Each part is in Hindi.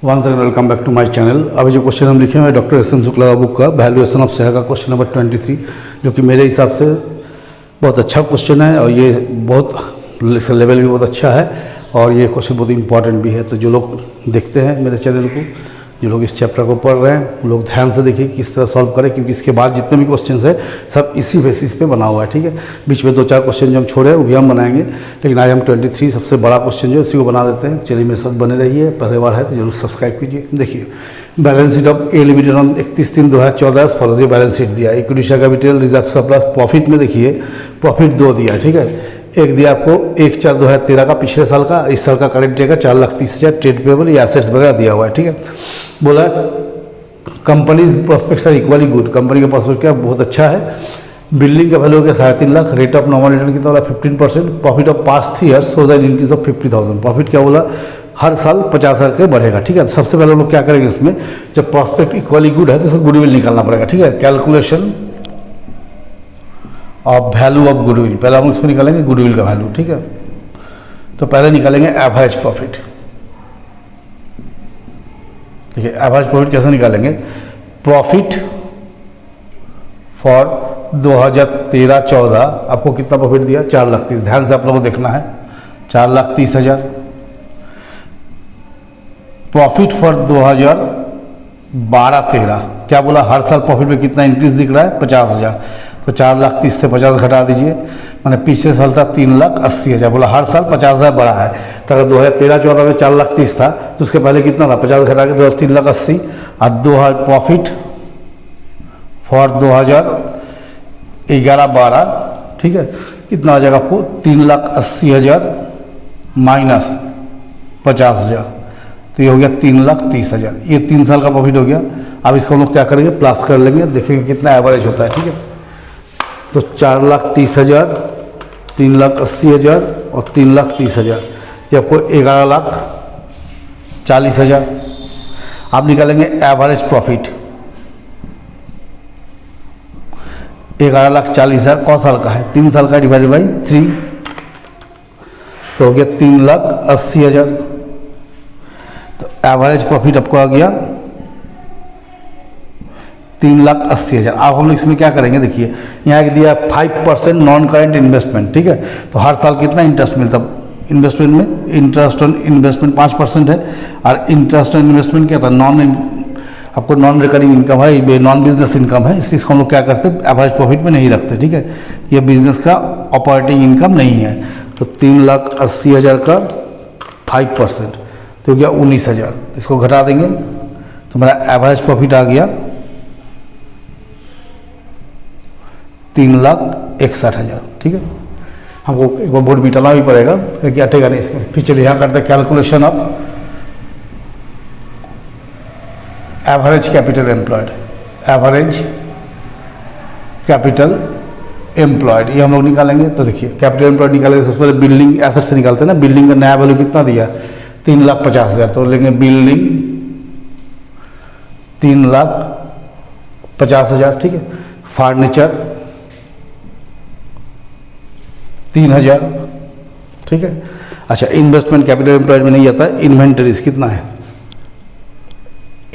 Once again welcome back to my channel. अभी जो क्वेश्चन हम लिखे हुए हैं doctor S N Shukla book का वैल्यूएशन ऑफ शेयर का क्वेश्चन नंबर 23, जो कि मेरे हिसाब से बहुत अच्छा क्वेश्चन है और ये बहुत इसका लेवल भी बहुत अच्छा है और ये क्वेश्चन बहुत इंपॉर्टेंट भी है। तो जो लोग देखते हैं मेरे चैनल को, जो लोग इस चैप्टर को पढ़ रहे हैं, वो लोग ध्यान से देखिए किस तरह सॉल्व करें, क्योंकि इसके बाद जितने भी क्वेश्चन है सब इसी बेसिस पे बना हुआ है। ठीक है, बीच में 2-4 क्वेश्चन जो हम छोड़े वो भी हम बनाएंगे, लेकिन आज हम 23 सबसे बड़ा क्वेश्चन जो है उसी को बना देते हैं। चलिए मेरे साथ बने रहिए, पहले बार है तो जरूर सब्सक्राइब कीजिए। देखिए, balance sheet of A limited on 31/3/2014 follows ये बैलेंस शीट दिया। Equity share capital, reserve surplus, profit में देखिए प्रॉफिट 2 दिया। ठीक है, एक दिया आपको 1/4/2013 का पिछले साल का, इस साल का करेंट का 4,30,000 ट्रेड पेबल या एसेट्स वगैरह दिया हुआ है। ठीक है, बोला companies prospects are equally good, company का प्रोस्पेक्ट क्या बहुत अच्छा है। बिल्डिंग का वैल्यू हो गया 3.5 lakh, rate of normal return कितना बोला 15%, profit of past 3 years shows an increase of 50,000। Profit क्या बोला हर साल 50,000 के बढ़ेगा। ठीक है, तो सबसे पहले हम लोग क्या करेंगे इसमें, जब प्रॉस्पेक्ट इक्वली गुड है तो इसको गुडविल निकालना पड़ेगा। ठीक है, calculation of value of goodwill, पहले हम इसमें निकालेंगे गुडविल का वैल्यू। ठीक है, तो पहले निकालेंगे एवरेज प्रॉफिट। देखिए एवरेज प्रॉफिट कैसे निकालेंगे, प्रॉफिट फॉर 2013-14 आपको कितना प्रॉफिट दिया 4,30,000। ध्यान से आप लोगों को देखना है 4,30,000। प्रॉफिट फॉर 2012-13 क्या बोला, हर साल प्रॉफिट में कितना इंक्रीज दिख रहा है 50,000। तो 4,30,000 से 50 घटा दीजिए, मैंने पिछले साल था 3,80,000, बोला हर साल 50,000 बढ़ा है। तो अगर 2013-14 में 4,30,000 था तो उसके पहले कितना था 50 घटा के 3,80,000 और 2 प्रॉफिट फॉर 2011-12। ठीक है, कितना आ जाएगा आपको 3,80,000 माइनस 50,000, तो ये हो गया 3,30,000। ये 3 साल का प्रॉफिट हो गया। अब इसको हम लोग क्या करेंगे, प्लस कर लेंगे, देखेंगे कितना एवरेज होता है। ठीक है, तो 4,30,000, 3,80,000 और 3,30,000, ये आपको 11,40,000। आप निकालेंगे एवरेज प्रॉफिट 11,40,000 कौन साल का है 3 साल का, डिवाइडेड बाई 3, तो हो गया 3,80,000। तो एवरेज प्रॉफिट आपको आ गया 3,80,000। अब हम लोग इसमें क्या करेंगे, देखिए यहाँ एक दिया 5% नॉन करेंट इन्वेस्टमेंट। ठीक है, तो हर साल कितना इंटरेस्ट मिलता इन्वेस्टमेंट में, इंटरेस्ट ऑन इन्वेस्टमेंट 5% है। और इंटरेस्ट ऑन इन्वेस्टमेंट क्या था, आपको नॉन रिकरिंग इनकम है, ये नॉन बिजनेस इनकम है, इसलिए इसको हम लोग क्या करते हैं एवरेज प्रॉफिट में नहीं रखते। ठीक है, ये बिजनेस का ऑपरेटिंग इनकम नहीं है। तो 3,80,000 का 5% तो हो गया 19,000, इसको घटा देंगे तो मेरा एवरेज प्रॉफिट आ गया 3,61,000। ठीक है, हमको एक बार बोर्ड मिटाना भी पड़ेगा क्योंकि अटेगा नहीं इसमें। फिर चलिए यहाँ करते हैं calculation of average capital employed. Average capital employed ये हम लोग निकालेंगे। तो देखिए कैपिटल एम्प्लॉयड निकालेंगे, सबसे पहले बिल्डिंग एसेट से निकालते हैं ना। बिल्डिंग का नया वैल्यू कितना दिया 3,50,000, तो लेंगे बिल्डिंग 3,50,000। ठीक है, फर्नीचर 3,000। ठीक है, अच्छा इन्वेस्टमेंट कैपिटल एम्प्लॉयड में नहीं आता है। इन्वेंटरीज कितना है,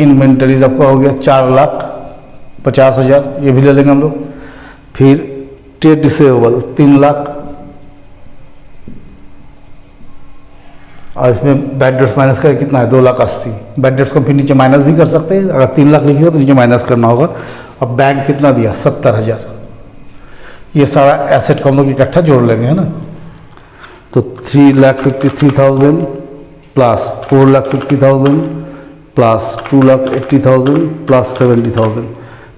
इन्वेंटरीज आपका हो गया 4,50,000, ये भी ले लेंगे हम लोग। फिर ट्रेड रिसीवेबल 3 लाख, और इसमें बैड डेट्स माइनस का कितना है 2,80,000। बैड डेट्स को फिर नीचे माइनस भी कर सकते हैं, अगर 3 लाख लिखिएगा तो नीचे माइनस करना होगा। और बैंक कितना दिया 70,000। ये सारा एसेट को हम लोग इकट्ठा जोड़ लेंगे, है ना। तो 3,53,000 प्लस 4,50,000 प्लस 2,80,000 प्लस 70,000,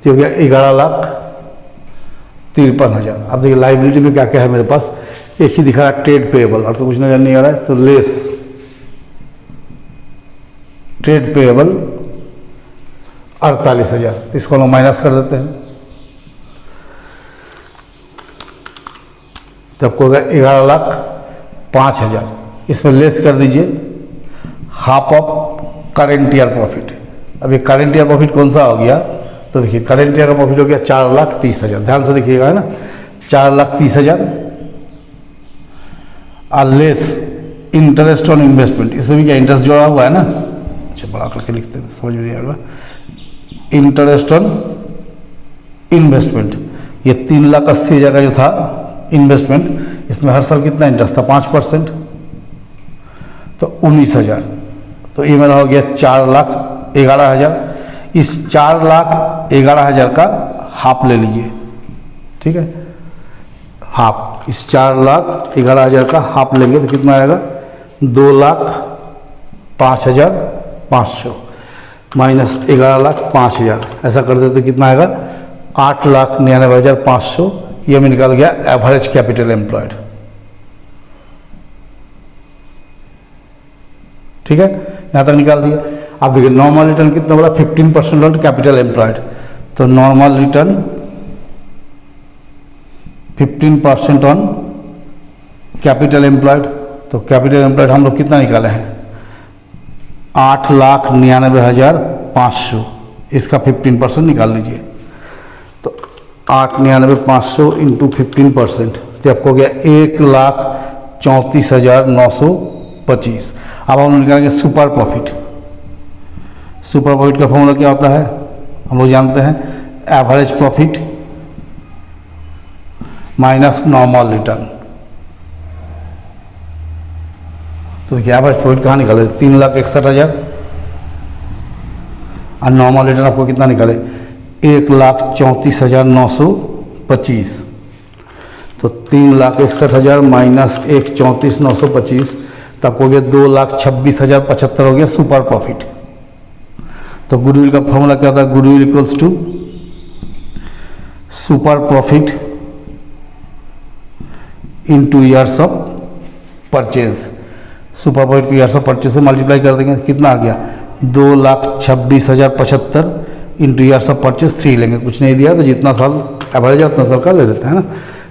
तो हो गया 11,53,000। अब देखिए लाइबिलिटी में क्या क्या है मेरे पास, एक ही दिखा रहा है ट्रेड पेएबल, और तो कुछ नजर नहीं आ रहा है। तो लेस ट्रेड पेएबल 48,000, इसको हम माइनस कर देते हैं, तो आपको होगा 11,05,000। इसमें लेस कर दीजिए half of current year profit. अब ये करेंट ईयर प्रॉफिट कौन सा हो गया, तो देखिए करेंट ईयर का प्रॉफिट हो गया 4,30,000। ध्यान से देखिएगा, है ना 4,30,000 और लेस इंटरेस्ट ऑन इन्वेस्टमेंट, इसमें भी क्या इंटरेस्ट जोड़ा हुआ है ना, अच्छा बड़ा करके लिखते हैं, समझ में नहीं आएगा। इंटरेस्ट ऑन इन्वेस्टमेंट, ये 3,80,000 का जो था इन्वेस्टमेंट, इसमें हर साल कितना इंटरेस्ट था 5%, तो 19,000, तो ये मेरा हो गया 4,11,000। इस 4,11,000 का हाफ ले लीजिए, ठीक है, हाफ, इस 4,11,000 का हाफ लेंगे तो कितना आएगा 2,05,500 माइनस 11,05,000, ऐसा कर देते तो कितना आएगा 8,99,500। ये में निकल गया एवरेज कैपिटल एम्प्लॉयड, ठीक है, यहाँ तक निकाल दिया। अब देखिए नॉर्मल रिटर्न कितना बोला 15% ऑन कैपिटल एम्प्लॉयड, तो normal return 15% on capital employed, तो कैपिटल एम्प्लॉयड हम लोग कितना निकाले हैं 8,99,500, इसका 15% निकाल लीजिए, तो 8,99,500 इंटू 15%, तो आपको हो गया 1,34,925। अब हम लोग निकालेंगे सुपर प्रॉफिट। सुपर प्रॉफिट का फॉर्मूला क्या होता है हम लोग जानते हैं, average profit minus normal return. तो देखिए एवरेज प्रॉफिट कहाँ निकाले 3,61,000 और नॉर्मल रिटर्न आपको कितना निकाले 1,34,925, तो 3,61,000 माइनस 1,34,925, तो आपको हो गया 2,26,075 हो गया सुपर प्रॉफिट। तो गुडविल का फॉर्मूला क्या होता है, goodwill equals to super profit into years of purchase. Super profit को ईयर्स ऑफ परचेज से मल्टीप्लाई कर देंगे, कितना आ गया 2,26,075 इंटू ईयर्स ऑफ परचेज 3 लेंगे, कुछ नहीं दिया तो जितना साल एवरेज है उतना साल का ले लेते हैं ना,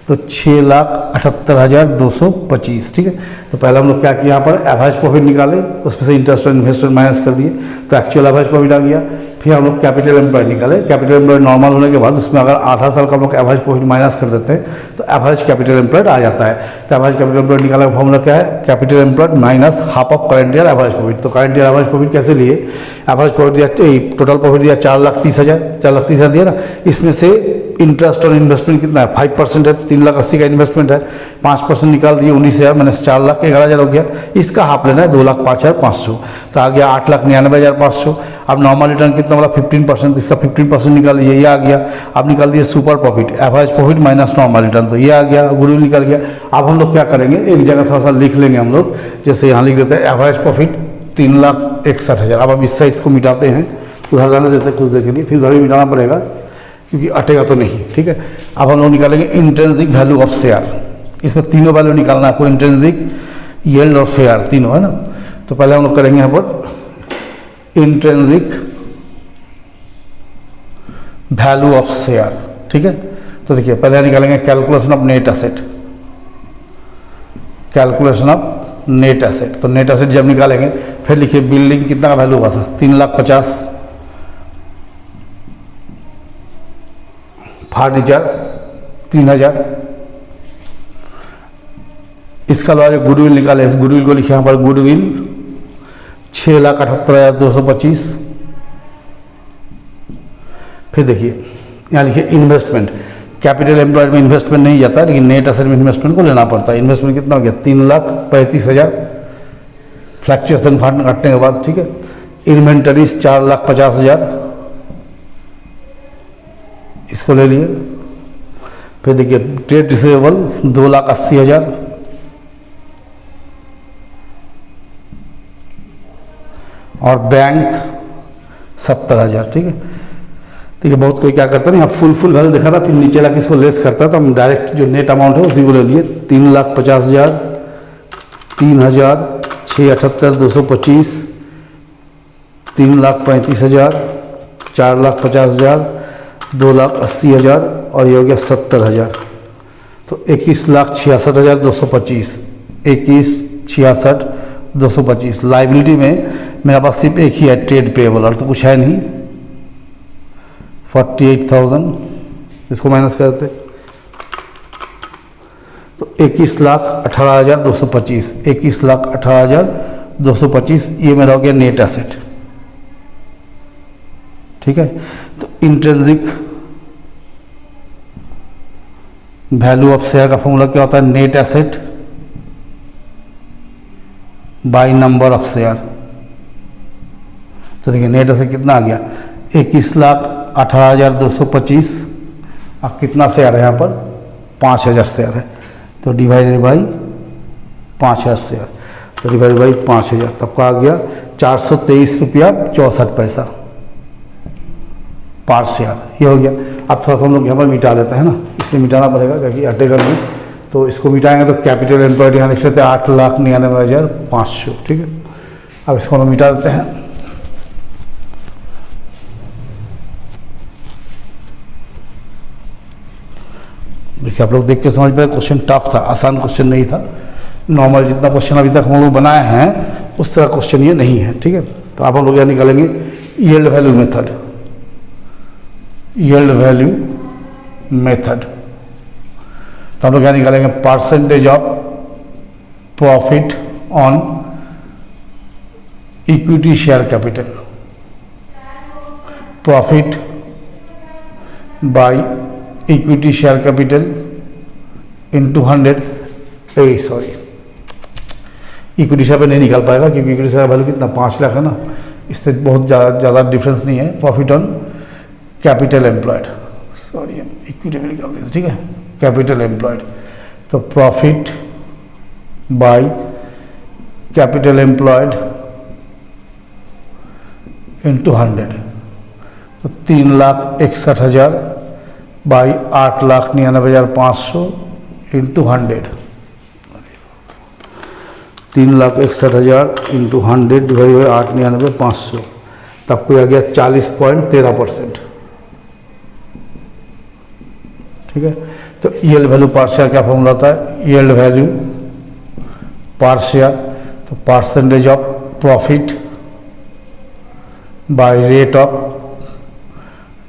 तो 6,78,225, ठीक है। तो पहले हम लोग क्या किया, यहाँ पर एवरेज प्रॉफिट निकाले, उसमें से इंटरेस्ट और इन्वेस्टमेंट माइनस कर दिए, तो एक्चुअल एवरेज प्रॉफिट आ गया। फिर हम लोग कैपिटल एम्प्लॉयड निकाले, कैपिटल एम्प्लॉयड नॉर्मल होने के बाद उसमें अगर आधा साल का हम लोग एवरेज प्रॉफिट माइनस कर देते हैं तो एवरेज कैपिटल एम्प्लॉयड आ जाता है। तो एवरेज कैपिटल एम्प्लॉयड निकालने का फॉर्मूला क्या है, capital employed minus half of current year average profit. तो करंट ईयर एवरेज प्रॉफिट कैसे लिए, एवरेज प्रॉफिट दिया, टोटल प्रॉफिट दिया 4,30,000, 4,30,000 दिया ना, इसमें से इंटरेस्ट और इन्वेस्टमेंट कितना है 5% है, तो 3,80,000 का इन्वेस्टमेंट है, 5% निकाल दिए 19,000 माइनस 4,11,000 हो गया, इसका हाफ लेना है 2,05,500, तो आ गया 8,99,500। अब नॉर्मल रिटर्न कितना वाला 15%, इसका 15% निकाल लीजिए, ये आ गया। अब निकाल दिए super profit, average profit minus normal return, तो ये आ गया, गुडविल निकल गया। अब हम लोग क्या करेंगे, एक जगह थोड़ा सा लिख लेंगे हम लोग, जैसे यहाँ लिख देते हैं एवरेज प्रॉफिट 3,61,000। अब हम इस साइड्स को मिटाते हैं, उधर जाने देते हैं कुछ देर के लिए, फिर उधर भी मिटाना पड़ेगा क्योंकि अटेगा तो नहीं, ठीक है। अब हम लोग निकालेंगे इंट्रिंसिक वैल्यू ऑफ शेयर, इसमें तीनों वैल्यू निकालना है आपको, इंट्रिंसिक, यील्ड और फेयर, तीनों है ना। तो पहले हम लोग करेंगे यहाँ पर इंट्रिंसिक वैल्यू ऑफ शेयर, ठीक है। तो देखिए पहले निकालेंगे calculation of net asset, calculation of net asset. तो नेट एसेट जब निकालेंगे फिर लिखिए बिल्डिंग कितना का वैल्यू हुआ था 3,50,000, फर्नीचर 3,000, इसका जो गुडविल निकाले, इस गुडविल को लिखे यहाँ पर गुडविल 6,78,225। फिर देखिए यहाँ लिखिए इन्वेस्टमेंट, कैपिटल एम्प्लॉयड में इन्वेस्टमेंट नहीं जाता लेकिन नेट एसेट में इन्वेस्टमेंट को लेना पड़ता है। इन्वेस्टमेंट कितना हो गया 3,35,000 फ्लैक्चुएशन फंड काटने के बाद, ठीक है। इन्वेंटरीज 4,50,000, इसको ले लिए। फिर देखिए ट्रेड रिसीवेबल 2,80,000, और बैंक 70,000, ठीक है। ठीक है, बहुत कोई क्या करता है ना, फुल वैल्यू देखा था फिर नीचे ला के इसको लेस करता है, तो हम डायरेक्ट जो नेट अमाउंट है उसी को ले लिए 3,50,000, 3,000, 6,78,225, 3,35,000, 4,50,000, 2,80,000 और ये हो गया 70,000, तो 21,66,225, 21,66,225। लाइबिलिटी में मेरे पास सिर्फ एक ही है ट्रेड पेएबल, और तो कुछ है नहीं, 48,000, इसको माइनस करते तो 21,18,225, 21,18,225 ये मेरा हो गया नेट एसेट, ठीक है। तो इंट्रिंसिक वैल्यू ऑफ शेयर का फॉर्मूला क्या होता है, net asset by number of share. तो देखिए नेट एसेट कितना आ गया, 21,18,225। अब कितना शेयर है यहाँ पर, 5,000 शेयर है, तो डिवाइडेड बाई 5,000 शेयर, तो डिवाइडेड बाई 5,000, तब का आ गया 423 रुपया 64 पैसा पर शेयर। ये हो गया। अब थोड़ा सा हम लोग यहाँ पर मिटा देते हैं ना, इसे मिटाना पड़ेगा क्योंकि अटेगर में, तो इसको मिटाएंगे तो कैपिटल एम्प्लॉयड यहाँ लिख लेते हैं 8,99,500। ठीक है, अब इसको हम मिटा देते हैं। देखिए आप लोग देख के समझ पाए, क्वेश्चन टफ था, आसान क्वेश्चन नहीं था। नॉर्मल जितना क्वेश्चन अभी तक हम लोग बनाए हैं उस तरह क्वेश्चन ये नहीं है। ठीक है, तो आप हम लोग यहाँ निकालेंगे yield value method, yield value method. तो हम लोग यहाँ निकालेंगे percentage of profit on equity share capital, profit by equity share capital into 100। Sorry, equity share पे नहीं निकाल पाएगा क्योंकि इक्विटी शेयर वैल्यू कितना 5 लाख है ना, इससे बहुत ज़्यादा डिफरेंस नहीं है। Profit on capital employed, sorry हम इक्विटी में निकाल देते, ठीक है, कैपिटल एम्प्लॉयड। तो profit by capital employed into 100, तो 3,61,000 by 8,99,500 into 100, 3,61,000 into 100 divide by 8,99,500, तब को आ गया 40.13%। ठीक है, तो यील्ड वैल्यू पर शेयर क्या फॉर्मूला होता है, यील्ड वैल्यू पर शेयर, तो percentage of profit by rate of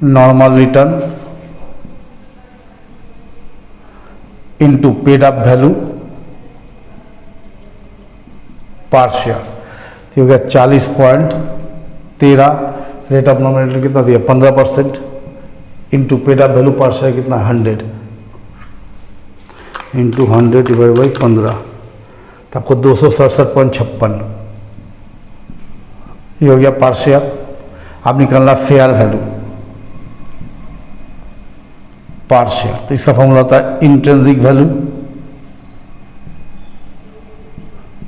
normal return into paid up value पर शेयर। तो हो गया 40.13, रेट ऑफ नॉर्मल रिटर्न कितना दिया 15%, इंटू पेड अप वैल्यू पर शेयर कितना 100, इंटू 100 डिवाइड बाई 15, तो आपको 267.56 ये हो गया पर शेयर। आप निकालना फेयर वैल्यू पर शेयर, तो इसका फॉर्मूला होता है intrinsic value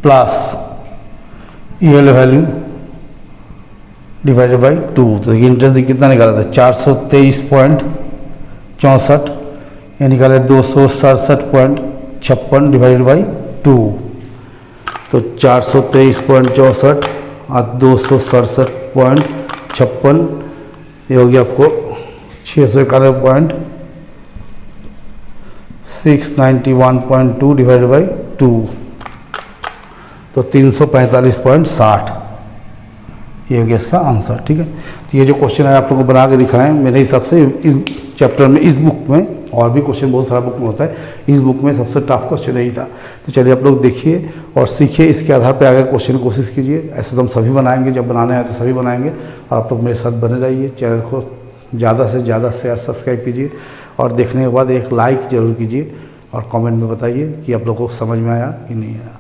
plus yield value divided by 2। तो इंट्रिंसिक कितना निकाला था 423.64, ये निकाले 267.56 डिवाइडेड बाई 2, तो 423.64 और 267.56, ये हो गया आपको 691.2 डिवाइडेड बाई 2, तो 345.60 ये हो गया इसका आंसर। ठीक है, तो ये जो क्वेश्चन है आप लोगों को बना के दिखाएं, मेरे हिसाब से इस चैप्टर में, इस बुक में, और भी क्वेश्चन बहुत सारा बुक में होता है, इस बुक में सबसे टफ क्वेश्चन यही था। तो चलिए आप लोग देखिए और सीखिए, इसके आधार पर आगे क्वेश्चन कोशिश कीजिए। ऐसे तो हम सभी बनाएंगे, जब बनाने आए तो सभी बनाएंगे, और आप लोग मेरे साथ बने रहिए। चैनल को ज़्यादा से ज़्यादा शेयर सब्सक्राइब कीजिए, और देखने के बाद एक लाइक ज़रूर कीजिए, और कमेंट में बताइए कि आप लोगों को समझ में आया कि नहीं आया।